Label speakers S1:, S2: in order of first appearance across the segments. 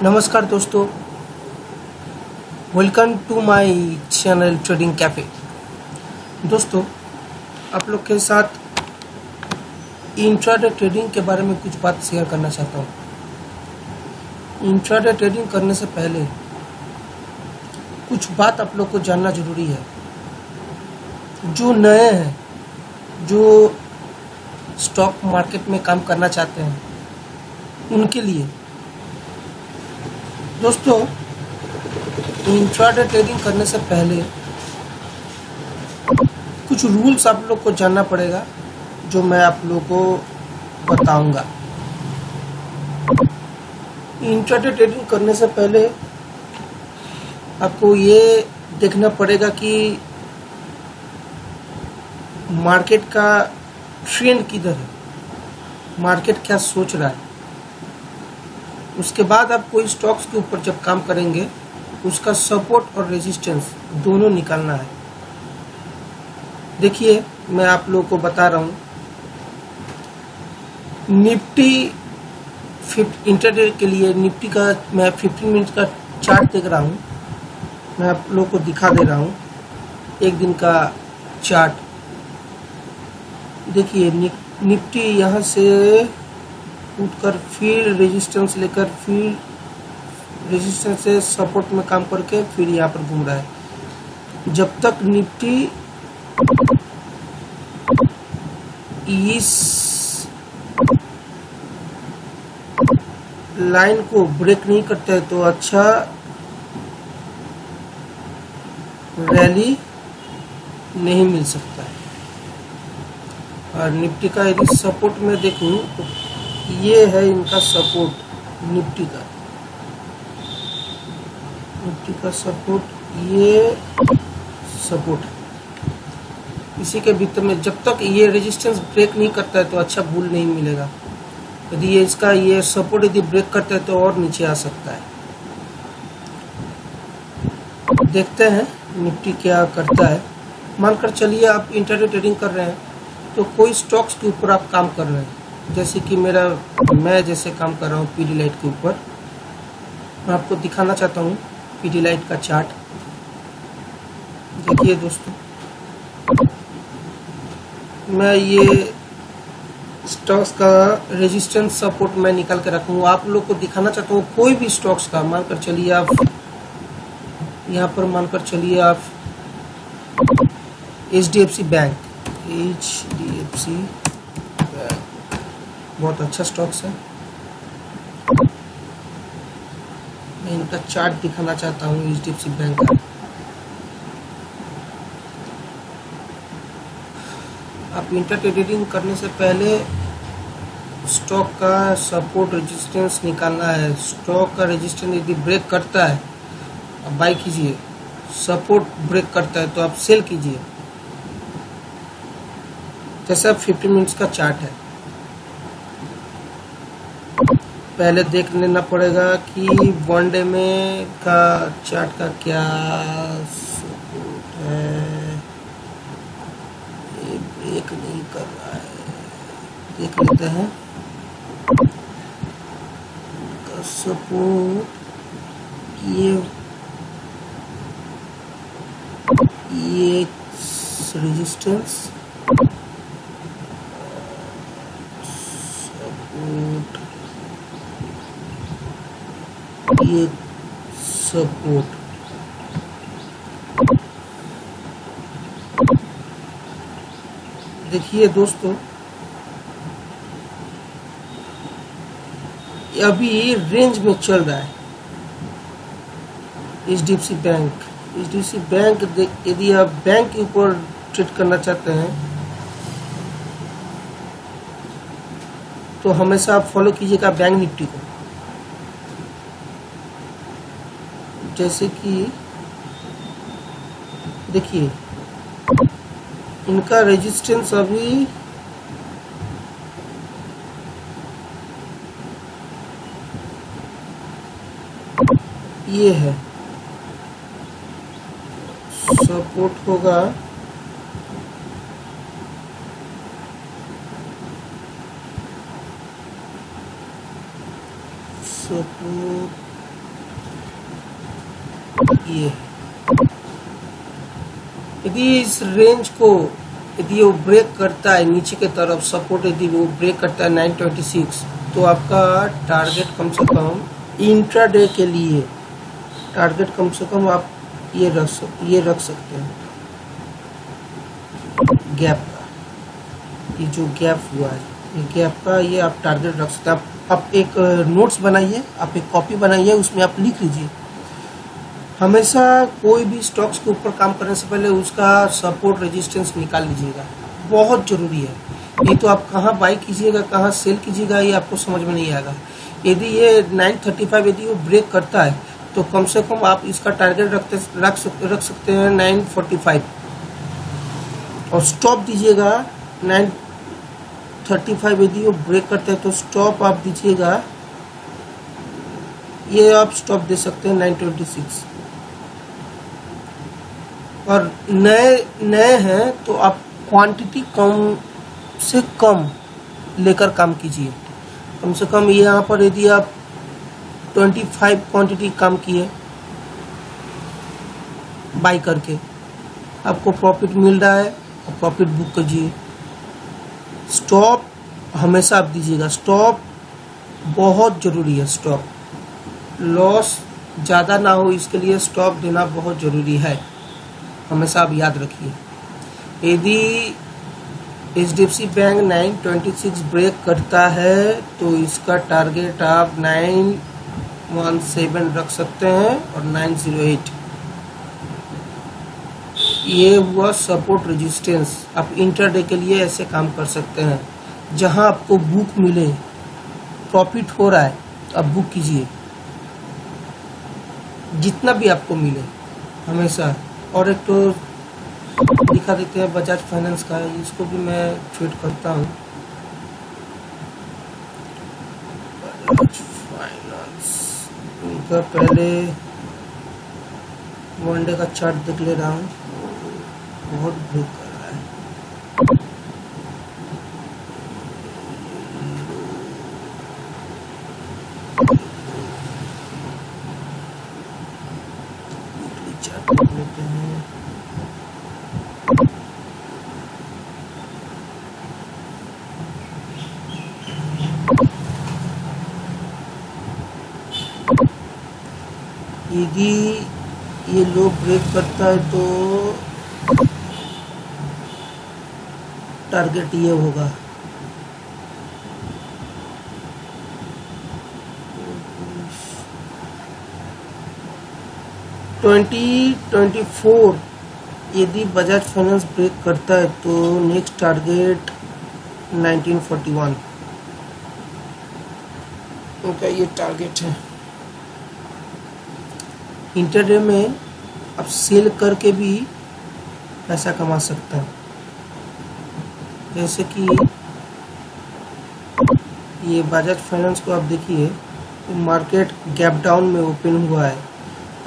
S1: नमस्कार दोस्तों, welcome to my channel trading cafe. दोस्तों, आप लोग के साथ इंट्राडे ट्रेडिंग के बारे में कुछ बात शेयर करना चाहता हूँ। इंट्राडे ट्रेडिंग करने से पहले कुछ बात आप लोग को जानना जरूरी है। जो नए हैं, जो स्टॉक मार्केट में काम करना चाहते हैं, उनके लिए दोस्तों, इंट्राडे ट्रेडिंग करने से पहले कुछ रूल्स आप लोग को जानना पड़ेगा, जो मैं आप लोग को बताऊंगा। इंट्राडे ट्रेडिंग करने से पहले आपको ये देखना पड़ेगा कि मार्केट का ट्रेंड किधर है, मार्केट क्या सोच रहा है। उसके बाद आप कोई स्टॉक्स के ऊपर जब काम करेंगे, उसका सपोर्ट और रेजिस्टेंस दोनों निकालना है। देखिए, मैं आप लोगों को बता रहा हूँ, निफ्टी इंट्राडे के लिए निफ्टी का मैं 15 मिनट का चार्ट देख रहा हूँ। मैं आप लोगों को दिखा दे रहा हूँ एक दिन का चार्ट। देखिए, निफ्टी यहाँ से उठकर फिर रेजिस्टेंस लेकर, फिर रेजिस्टेंस से सपोर्ट में काम करके फिर यहाँ पर घूम रहा है। जब तक निफ्टी इस लाइन को ब्रेक नहीं करता है तो अच्छा रैली नहीं मिल सकता है। और निफ्टी का यदि सपोर्ट में देखूं तो ये है इनका सपोर्ट, निफ्टी का सपोर्ट, ये सपोर्ट है। इसी के भीतर में जब तक ये रेजिस्टेंस ब्रेक नहीं करता है तो अच्छा बुल नहीं मिलेगा। यदि ये इसका ये सपोर्ट यदि ब्रेक करता है तो और नीचे आ सकता है। देखते हैं निफ्टी क्या करता है। मानकर चलिए आप इंट्राडे ट्रेडिंग कर रहे हैं, तो कोई स्टॉक्स के ऊपर आप काम कर रहे हैं, जैसे कि मैं जैसे काम कर रहा हूँ पीडीलाइट के ऊपर। मैं आपको दिखाना चाहता हूँ पीडीलाइट का चार्ट। देखिए दोस्तों, मैं ये स्टॉक्स का रेजिस्टेंस सपोर्ट मैं निकाल के रखूँगा। आप लोग को दिखाना चाहता हूँ कोई भी स्टॉक्स का। मानकर चलिए आप यहाँ पर मानकर चलिए आप HDFC बैंक, बहुत अच्छा स्टॉक्स है। मैं इनका चार्ट दिखाना चाहता हूँ HDFC बैंक का। आप इंट्राडे ट्रेडिंग करने से पहले स्टॉक का सपोर्ट रेजिस्टेंस निकालना है। स्टॉक का रेजिस्टेंस यदि ब्रेक करता है आप बाई कीजिए, सपोर्ट ब्रेक करता है तो आप सेल कीजिए। जैसे अब 15 मिनट्स का चार्ट है, पहले देख लेना पड़ेगा कि वन डे में का चार्ट का क्या सपोर्ट है। ये ब्रेक नहीं कर रहा है, देख लेते हैं का सपोर्ट। ये रेजिस्टेंस, सपोर्ट, ये सपोर्ट। देखिए दोस्तों, अभी रेंज में चल रहा है HDFC बैंक। यदि आप बैंक के ऊपर ट्रेड करना चाहते हैं तो हमेशा आप फॉलो कीजिएगा बैंक निफ्टी को। जैसे कि देखिए, इनका रेजिस्टेंस अभी ये है, सपोर्ट होगा सपोर्ट ये यदि इस रेंज को यदि वो ब्रेक करता है नीचे की तरफ, सपोर्ट यदि वो ब्रेक करता है 926, तो आपका टारगेट कम से कम इंट्राडे के लिए टारगेट कम से कम आप ये रख सकते हैं गैप का। ये जो गैप हुआ है, ये गैप का ये आप टारगेट रख सकते हैं। आप एक नोट्स बनाइए, आप एक कॉपी बनाइए, उसमें आप लिख लीजिए। हमेशा कोई भी स्टॉक्स के ऊपर काम करने से पहले उसका सपोर्ट रेजिस्टेंस निकाल लीजिएगा, बहुत ज़रूरी है। नहीं तो आप कहाँ बाई कीजिएगा, कहाँ सेल कीजिएगा, ये आपको समझ में नहीं आएगा। यदि ये 935 यदि वो ब्रेक करता है तो कम से कम आप इसका टारगेट रख सकते हैं 945 और स्टॉप दीजिएगा 935। यदि वो ब्रेक करता है तो स्टॉप आप दीजिएगा, ये आप स्टॉप दे सकते हैं 926। और नए हैं तो आप क्वांटिटी कम से कम लेकर काम कीजिए। कम से कम ये यहाँ पर यदि आप 25 क्वांटिटी काम किए बाई करके, आपको प्रॉफिट मिल रहा है, आप प्रॉफिट बुक कीजिए। स्टॉप हमेशा आप दीजिएगा, स्टॉप बहुत ज़रूरी है। स्टॉप लॉस ज़्यादा ना हो इसके लिए स्टॉप देना बहुत ज़रूरी है, हमेशा आप याद रखिए। यदि HDFC बैंक 926 ब्रेक करता है तो इसका टारगेट आप 917 रख सकते हैं और 908। ये हुआ सपोर्ट रेजिस्टेंस। आप इंटरडे के लिए ऐसे काम कर सकते हैं। जहां आपको बुक मिले, प्रॉफिट हो रहा है, आप बुक कीजिए जितना भी आपको मिले हमेशा। और एक तो दिखा देते हैं बजाज फाइनेंस का, इसको भी मैं ट्रेड करता हूँ। बजाज फाइनेंस इनका पहले वनडे का चार्ट देख ले रहा हूँ, बहुत ब्रेक कर रहा है। चार्ट देख लेते हैं। यदि ये लो ब्रेक करता है तो टारगेट ये होगा 2024। यदि बजाज फाइनेंस ब्रेक करता है तो नेक्स्ट टारगेट 1941 उनका ये टारगेट है। इंटरडे में आप सेल करके भी पैसा कमा सकते हैं। जैसे कि ये बजाज फाइनेंस को आप देखिए, तो मार्केट गैप डाउन में ओपन हुआ है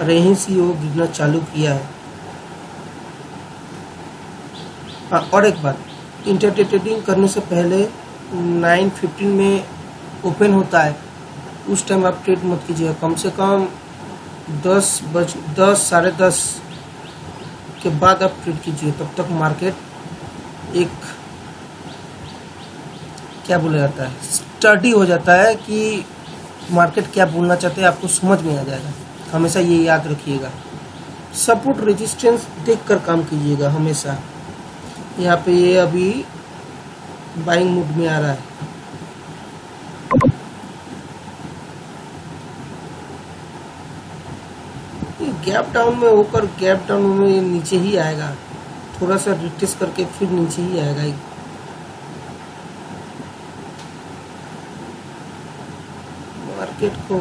S1: और यहीं से वो गिरना चालू किया है। हाँ, और एक बात, इंटरडे ट्रेडिंग करने से पहले 9:15 में ओपन होता है, उस टाइम आप ट्रेड मत कीजिए। कम से कम 10 साढ़े 10 के बाद आप ट्रेड कीजिए। तब तक मार्केट एक क्या बोला जाता है, स्टडी हो जाता है कि मार्केट क्या बोलना चाहते हैं, आपको समझ में आ जाएगा। हमेशा ये याद रखिएगा, सपोर्ट रेजिस्टेंस देखकर काम कीजिएगा हमेशा। यहाँ पे ये अभी बाइंग मूड में आ रहा है। गैप डाउन में होकर गैप डाउन में नीचे ही आएगा, थोड़ा सा रिटेस्ट करके फिर नीचे ही आएगा। मार्केट को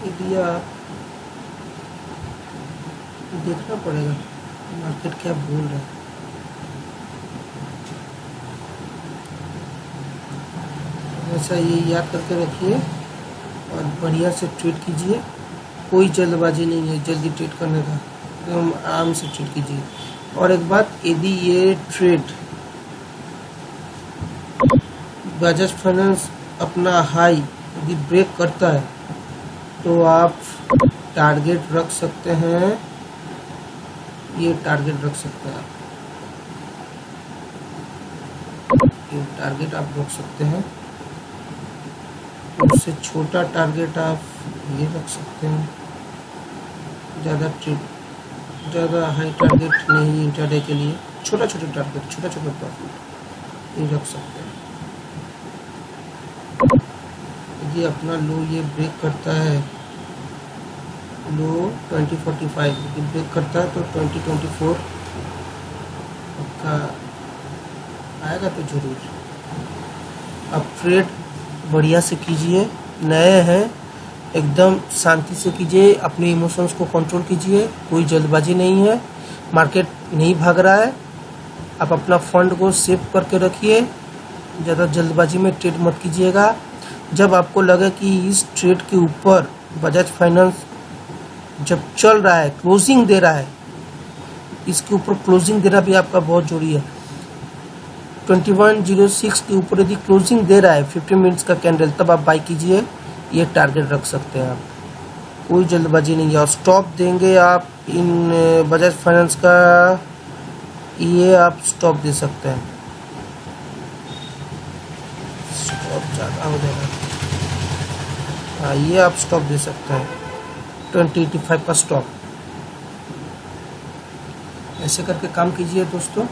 S1: यदि आप देखना पड़ेगा मार्केट क्या बोल रहा है। हमेशा ये याद करके रखिए और बढ़िया से ट्रेड कीजिए। कोई जल्दबाजी नहीं है जल्दी ट्रेड करने का, एकदम आराम से ट्रेड कीजिए। और एक बात, यदि ये ट्रेड बजाज फाइनेंस अपना हाई यदि ब्रेक करता है तो आप टारगेट रख सकते हैं, ये टारगेट रख सकते हैं आप, ये टारगेट आप रख सकते हैं। उससे छोटा टारगेट आप ये रख सकते हैं, ज़्यादा हाई टारगेट नहीं इंट्राडे के लिए, छोटा टारगेट, छोटा प्रॉफिट ये रख सकते हैं। यदि अपना लो ये ब्रेक करता है, लो 2045 यदि ब्रेक करता है तो 2024 का आएगा तो जरूर। अब ट्रेड बढ़िया से कीजिए, नए हैं एकदम शांति से कीजिए, अपने इमोशंस को कंट्रोल कीजिए, कोई जल्दबाजी नहीं है, मार्केट नहीं भाग रहा है। आप अपना फंड को सेव करके रखिए, ज़्यादा जल्दबाजी में ट्रेड मत कीजिएगा। जब आपको लगे कि इस ट्रेड के ऊपर बजाज फाइनेंस जब चल रहा है, क्लोजिंग दे रहा है, इसके ऊपर क्लोजिंग देना भी आपका बहुत जरूरी है। 2106 के ऊपर यदि क्लोजिंग दे रहा है 15 मिनट्स का कैंडल, तब आप बाई कीजिए, ये टारगेट रख सकते हैं आप, कोई जल्दबाजी नहीं है। और स्टॉप देंगे आप इन बजाज फाइनेंस का, ये आप स्टॉप दे सकते हैं, स्टॉप ज़्यादा हो जाएगा, हाँ ये आप स्टॉप दे सकते हैं 2085 का स्टॉप। ऐसे करके काम कीजिए दोस्तों।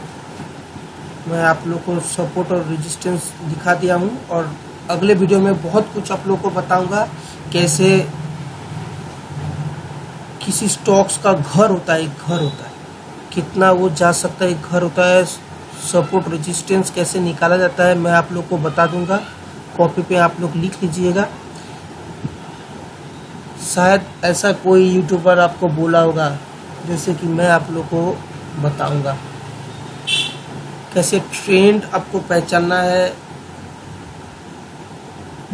S1: मैं आप लोग को सपोर्ट और रेजिस्टेंस दिखा दिया हूँ, और अगले वीडियो में बहुत कुछ आप लोग को बताऊंगा, कैसे किसी स्टॉक्स का घर होता है, एक घर होता है, कितना वो जा सकता है, एक घर होता है, सपोर्ट रेजिस्टेंस कैसे निकाला जाता है मैं आप लोग को बता दूंगा। कॉपी पे आप लोग लिख लीजिएगा। शायद ऐसा कोई यूट्यूबर आपको बोला होगा, जैसे कि मैं आप लोग को बताऊंगा कैसे ट्रेंड आपको पहचानना है।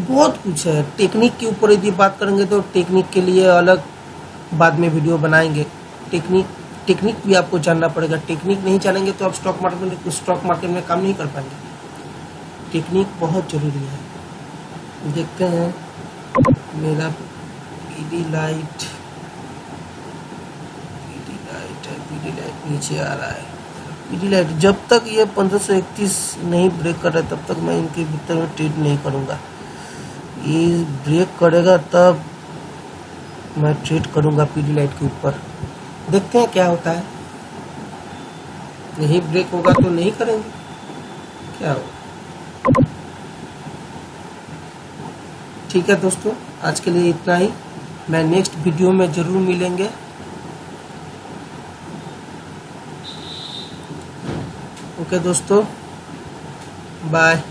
S1: बहुत कुछ है, टेक्निक के ऊपर यदि बात करेंगे तो टेक्निक के लिए अलग बाद में वीडियो बनाएंगे। टेक्निक भी आपको जानना पड़ेगा, टेक्निक नहीं जानेंगे तो आप स्टॉक मार्केट में काम नहीं कर पाएंगे। टेक्निक बहुत जरूरी है। देखते हैं मेरा पीडी लाइट नीचे आ रहा है। पीडी लाइट जब तक ये 1531 नहीं ब्रेक कर रहा है तब तक मैं इनके भीतर में ट्रेड नहीं करूंगा। ये ब्रेक करेगा तब मैं ट्रेड करूंगा पीडी लाइट के ऊपर। देखते हैं क्या होता है। नहीं ब्रेक होगा तो नहीं करेंगे, क्या होगा। ठीक है दोस्तों, आज के लिए इतना ही। मैं नेक्स्ट वीडियो में जरूर मिलेंगे। ओके दोस्तों, बाय।